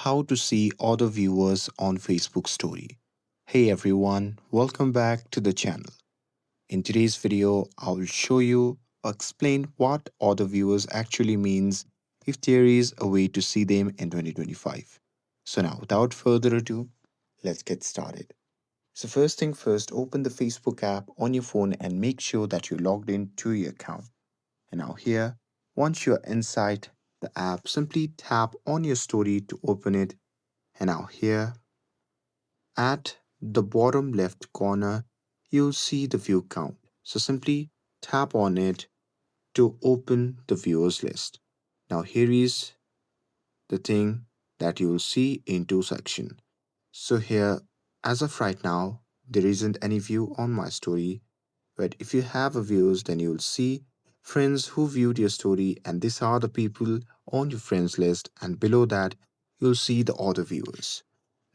how to see other viewers on Facebook story. Hey everyone, welcome back to the channel. In today's video, I will show you or explain what other viewers actually means if there is a way to see them in 2025. So now without further ado, let's get started. So first thing first, open the Facebook app on your phone and make sure that you're logged in to your account. And now here, once you're inside the app, simply tap on your story to open it. And now here, at the bottom left corner, you'll see the view count. So simply tap on it to open the viewers list. Now here is the thing that you will see in two sections. So here, as of right now, there isn't any view on my story. But if you have a views, then you'll see friends who viewed your story, and these are the people on your friends list. And below that, you'll see the other viewers.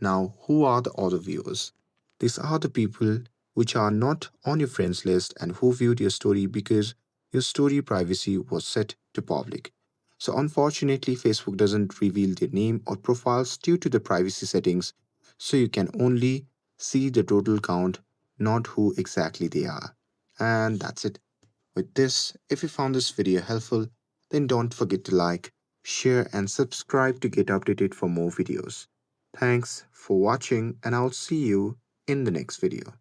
Now, who are the other viewers? These are the people which are not on your friends list and who viewed your story because your story privacy was set to public. So, unfortunately, Facebook doesn't reveal their name or profiles due to the privacy settings, so you can only see the total count, not who exactly they are. And that's it. With this, if you found this video helpful, then don't forget to like, share, and subscribe to get updated for more videos. Thanks for watching, and I'll see you in the next video.